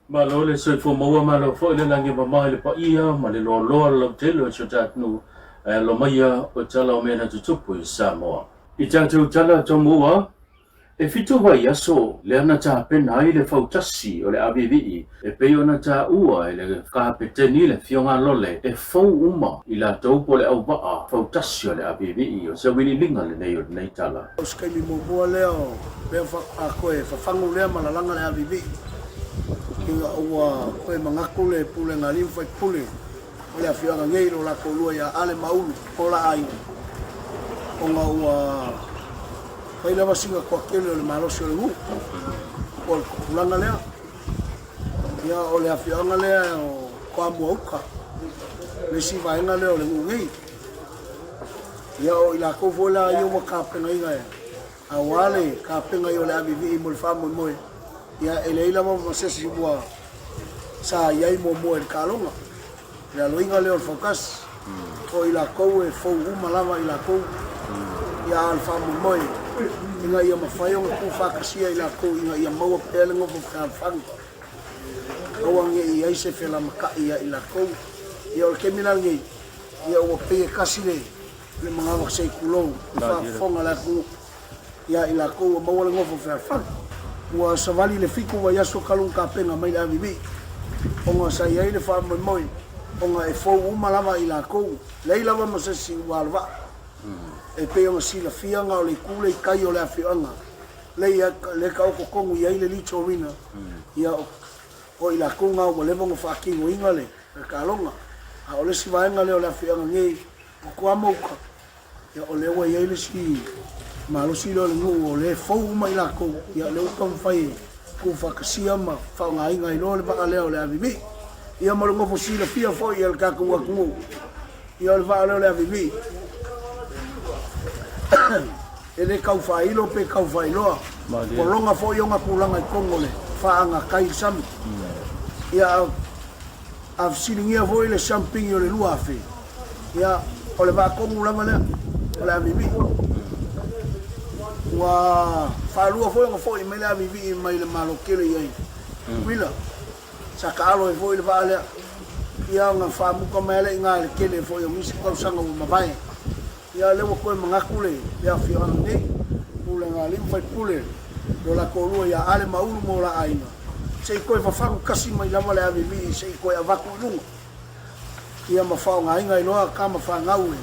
Malo le soi fo maua malo fo le langi mama le pa ia ma le lo lo te lo so tatnu lo maya o tala o mena tutupu i Samoa. I tātou tala tō mua, e fitu vai aso le ana tā pena ai le fautasi o le avivi e pei ona tā ua e le kāpeteni le fionga lole e fau uma i la taupo le au waa fautasi o le avivi o sa wini linga le nei o nei tala. O skai mi mua leo, bea a koe whafangu lea malalanga le avivi. Inga ua koe mangaku le pule ngā liu whai pule. O lea whianga ngeiro la kolua ia ale maulu o la ai. O ngā ua whai lewa singa kua kele o le malosi o le ngu. O le kupulanga lea. Ia o lea whianga lea o kua mua uka. Le si vaenga lea o le ngu ngei. Ia o ila kofo la ia wa kapenga inga e. A wale kapenga i o le avivi i mo le whamu moe. Ia e leila ma masesi bua sa iai mo mo e kalonga. Ia loinga leo fokas. O ila kou e fau uma lava ila kou. Ia alfamu moe. Inga ia mawhaionga ku whakasia ila kou. Inga ia maua pele ngofo whangu. Kawange i aise whela maka ia ila kou. Ia o le keminal ngei. Ia ua peye kasi le. Le mga waksei kulou. Whafonga la ku. Ia ila kou maua le ngofo whangu. Ua savali le fiku wa yaso kalung kapenga mai le avivi. Onga sa iai le wha moi moi. Onga e fau uma lava i la kou. Lei lava masasi ua alwa. E pe onga sila fianga o le kule i kai o le afianga. Lei le ka oko kongu iai le licho wina. Ia o i la kou ngau ma levonga whakingo inga le. E ka alonga. A o le si vaenga le o le afianga ngei. O kua mauka. Ia o le ua iai le si. Malo si lo ngu o le fau uma i la kou. Ia le ukam whai ku whakasia ma whao ngā inga i lo le waka leo le avivi. Ia maru ngofo si la fia fo i al kaku wakungu. Ia le waka leo le avivi. E le kau whailo pe kau whailoa. Kolonga fo i onga kulanga i kongo le. Whaanga kai sami. Ia a silingia fo i le sampingi o le lua afe. Ia o le waka kongu langa lea. O le avivi. Wa falua foi nga foi mai la vivi mai le malo kele ai wila sa kalo foi le vale ia nga famu ko mai le nga le kele foi o misi ko sanga ma vai ia le ko manga kule ia fio ande pule nga lim fai pule do la ko lu ia ale maulu mo la aina sei ko fa fa kasi mai la vale vivi sei ko ia vaku lu ia ma fa nga inga no ka ma fa nga u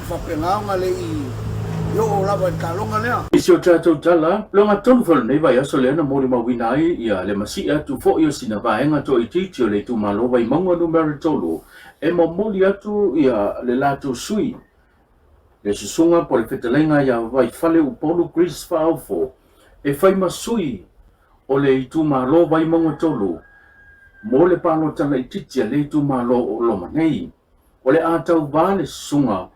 fa pe nga le i yo lava kalonga lea. Isi o tātou tala, longa tonu whala nei vai aso leana mori mawinai ia le masia tu fo i o sina vaenga to i titi o le tu malowa i maunga numero tolu. E mamoli atu ia le lato sui. Le susunga po le whetalenga ia vai fale upolu Chris Faufo. E whai masui o le i tu malowa i maunga tolu. Mo le palo tala i titi a le tu malo o loma nei. O le atau vale susunga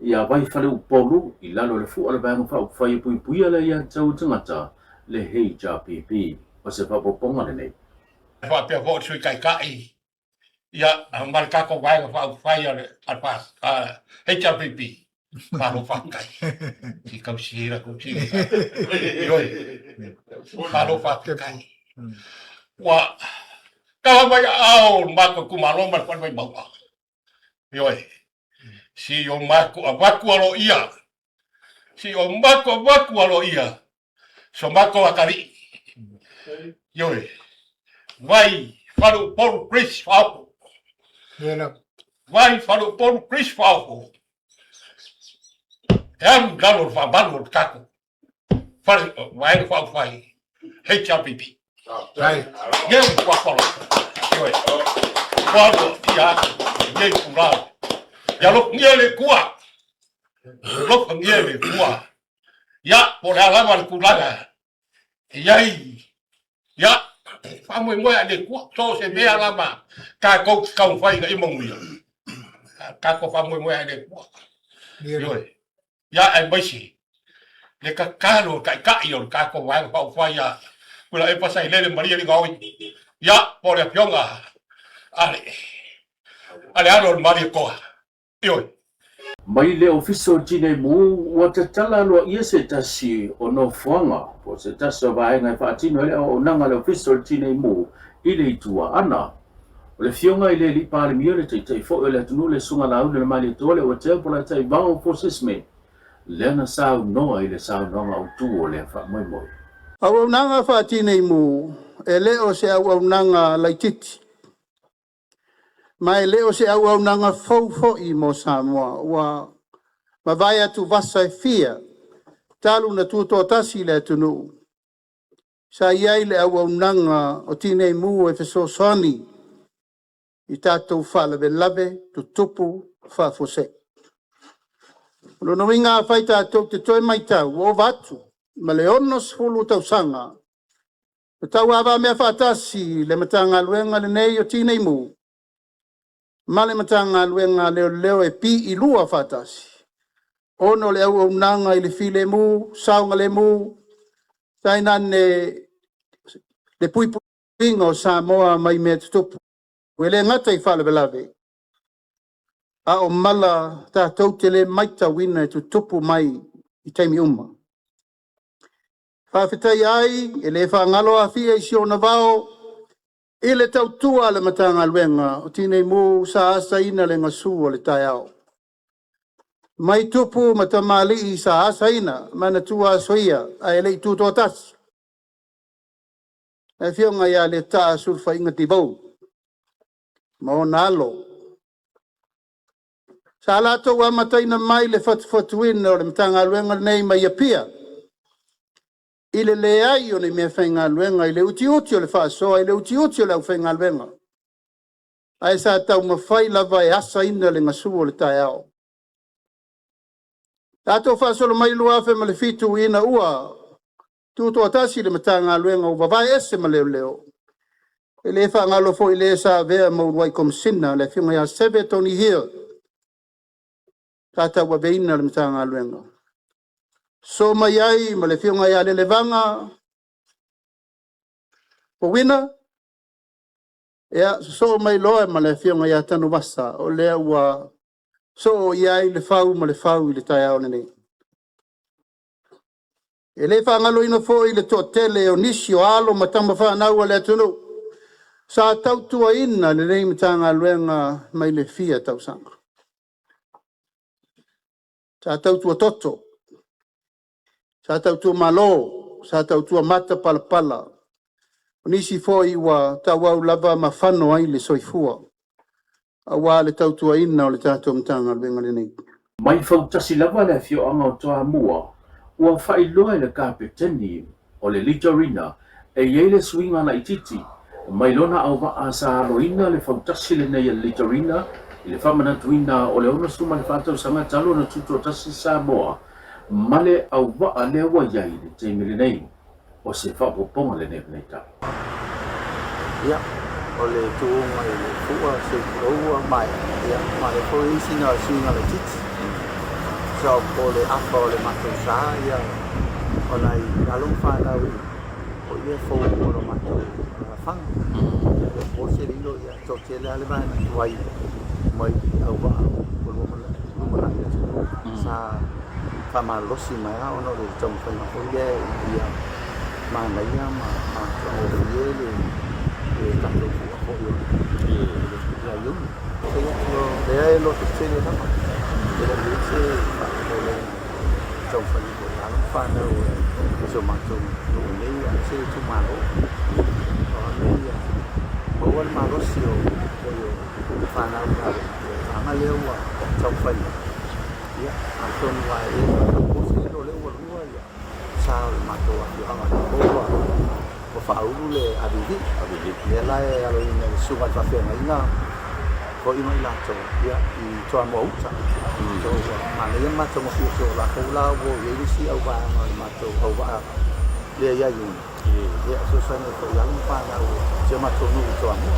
ia vai fale upolu i lalo le fu ala banga fa fai pui ala ia tau tangata le HRPP o se papoponga le nei. Fa pe vo sui kai kai ia marka ko vai fa fai ale alpas HRPP pa lo fa kai si kau sira ko si yoi pa lo fa kai wa ka vai au ma ko kumalo ma ko vai mau yoi si o mako a waku alo ia. Si o mako waku alo ia. So mako a kari. Yoi. Vai faru poru Chris Faufo. Vai faru poru Chris Faufo. Eam galor fa balor kako. Vai fa fai. HRPP. Vai. Gem kwa polo. Yoi. Faru ia. Gem kurao. Ya lo ngie le kua. Lo ngie le kua. Ya por alama al kulaga. Ya famu mo ya le kua so se ve alama ka ko ka fai ga imong ya. Ka ko famu mo ya le kua. Yo. Ya ai basi. Le ka kalo ka yo ka ko wa fa fa ya. Kula e pasai le Maria ni gawi. Ya por ya pionga. Ale. Ale aro Maria ko. Yoi. Mai le ofiso tine mu wa te tala loa ia se tasi o no fuanga. Po se tasi o vaenga i whaatino ele o nanga le ofiso tine mu i le itua ana. O le fionga i le li pale mio le tei fo le tunu le sunga lau le mai le tole o te po la tai vao po sesme. Le ana sau noa i le sau noa au tu o le fa moi moi. Au nanga whaatine i mu, e leo se au nanga laititi. Ma e leo se au nanga fau i mo Samoa, ua mawai atu vasa e fia, talu na tuto tasi le tunu. Sa iai le au nanga o tine i mu e feso soni, i tātou whalawe lave, tu tupu, whafose. Lono winga whai tātou te toi mai tau, o vatu, ma le ono sfulu tau sanga. Le tau awa mea whaatasi, le matanga luenga le nei o tine i mu. Ma le matanga luenga leo e pi i lua whaatasi. Ono le au nanga i le file mu, saunga le mu, taina le pui pinga o Samoa mai mea tutupu. Wele ngata i whalawe lawe. A o mala tātou te le maita wina e tutupu mai i teimi uma. Whawhitai ai, e le whangalo a fia i siona vao, i le tautua le matanga luenga, o tine mu sa asa ina le ngasu o le tai au. Mai tupu matamali i sa asa ina, mana tua soia, a e le i tuto tas. E fionga ia le taa surfa inga tibau. Ma o nalo. Sa lato wa mataina mai le fatuina o le matanga luenga nei mai apia. Ile le ai o le mea whainga luenga, ile uti o le whaasoa, ile uti o le au whainga luenga. Ai sa tau mawhai lava e asa ina le ngasu o le tai ao. Tato whaasolo mai lua awhi ma le fitu ina ua, tuto atasi le matanga luenga o wawai ese ma leo leo. Ile whaangalo fo ile sa vea mauruai komsina, le whiunga ia sebe toni hia. Tata wa veina le matanga luenga. So mai ai ma le whiunga ia le levanga. Po wina. Ea so mai loa ma le whiunga ia tanu wasa. O lea ua so iai le whau ma le whau i le tai ao nei. E le whaangalo ina fo i le to tele o nisi o alo ma tama whanau le atunu. Sa tau tua ina le rei matanga luenga mai le fia tau sanga. Sa tau tua toto. Sa tau tua malo. Sa tau tua mata pala pala. Nisi fo i wa tau au lava ma whano ai le soifua. A wā le tau tua ina o le tātou matanga luenga le nei. Mai whautasi lava le fio anga o toa mua, ua whailoa le kapeteni o le litorina e iei le swinga na ititi. Mai lona au wa sa roina le fautasi le nei litorina i le whamana tuina o le ona suma le whātau sanga talo na tuto tasi Samoa male au wa le wa iai le teimi le nei o se whapoponga le nei nei tau. Ia, o le tuunga i le fua se ua mai, ia, ma le fo isi na swinga le titi. Sa o le afa o le matou sa, ia, o nai along whanau o ia fo o lo matou fang. Ia, o se rilo, ia, to te le ale mai, wai, mai au wa, o lumana ia tino. Sa whamalosi mai a, ono le tong whainga fo ia, ia, ma na ia, ma o ia le, e tātou fua fo ia, ia yung. Le ai lo te tene tama. Ia le se, le tong whainga fo ia, whanau so matou no nei a se tu malo. Ia, o le malosi o whanau anga leo a tau whainga. Ia, a tonu a e, o se no leo a rua ia, sa o le matou a whianga na koa. O whauru le avivi, le lae alo ina le sunga whawhenga inga, ko ima i lato, ia, i toa mua uta. So, mana ia matou mo fio so la koula wo ye isi au ba ma matou au ba le ia yung. Ia so sa ne ko yang pa na o se matou no toa mo.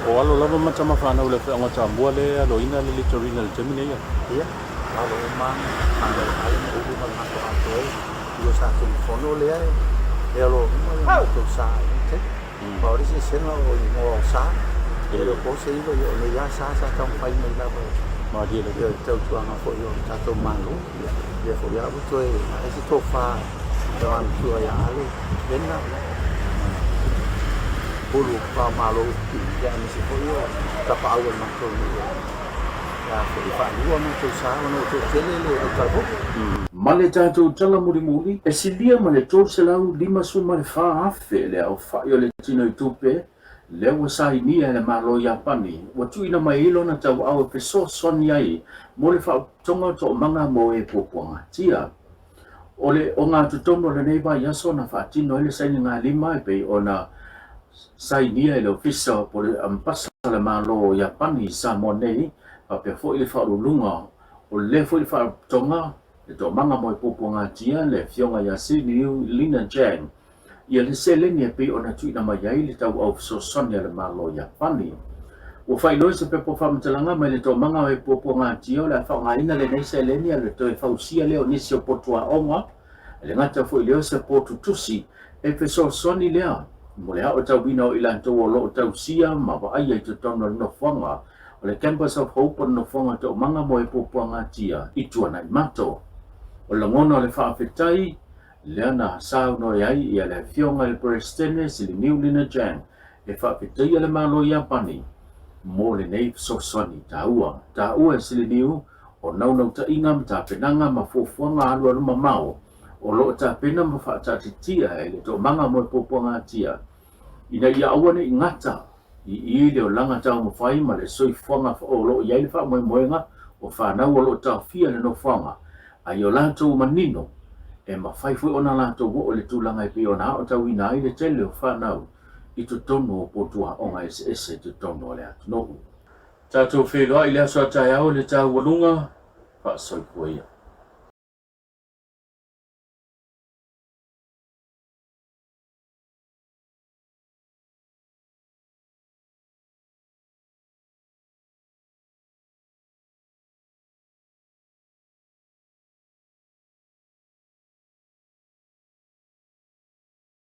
O alo lava matama whanau le whianga tāmua le alo ina le litorina le temine ia. Ia, alo man, alo mo ubu ma matou ato e, io sa tu fono le ai. E alo ma matou sa te. Pa ori se sena o mo sa. E lo ko se iba yo le ya sa tau pai mai lava. Ma dia le Ia tau tuanga fo yo tatou malu. Ia fo ia buto e ese tofa. Então, a tua ale, vena. pulu pa malo ki ya ni se foi ta pa au ma ko ni ya foi fa ni wa mo sa no to tele le ta bo Male tātou tala muri muri, e silia male tō se lau lima su male wha awhi le au whai o le tino i tūpe, le ua sahi nia le malo Japani, wa tuina mai ilo na tau au e peso soni ai, mo le wha tonga tō manga mo e pōpuanga tia. O le o ngā tutono le neiva yaso na wha tino ele saini ngā lima e pei o na sahi nia e le ofisa po le ampasa le malo Japani sa mo nei, pa pia fo i le wha ulunga, o le fo i le wha tonga, le tō manga mo e pōpuanga tia le fionga ya Siliu Lina Jang. Ia le seleni e pei o na tuina mai ai le tau au sosoni le malo Japani. O whailoi se pepo whamatalanga mai le tō manga o e pōpuanga tia o le whaungaina le nei seleni le tō e whausia leo nisi o potua onga. Le ngata fo i leo se pōtu tusi e pe sosoni lea. Mo le hao tau bina o ilanto o lo tau sia ma wa ai ai tutono no whanga. O le Campus of Hope no whanga tō manga mo e pōpuanga tia i tuana i mato. O la ngona le whaafetai, lea na sao no iai ia le fionga le Prestene si le New Lina Jang, e whaafetai le malo Japani, mo le nei sosoni taua. Taua si le niu, o naunau ta inga ma ta penanga ma fuafuanga alua luma mao, o lo ta pena ma whaatatitia e le tō manga mo e pōpuanga tia. Ina ia awane i ngata, i le o langa tau ma whai ma le soi fuanga o lo iai le wha moe moenga, o whanau o lo tau fia le no fuanga. Ai o lātou manino, e mawhaifui ona lātou o le tūlanga i pio na o tau ina i le tele o whanau i tu tono o potua o ngai ese tu tono le atu nohu. Tātou whenua i le asua tai au le tau walunga, wha soi kuia.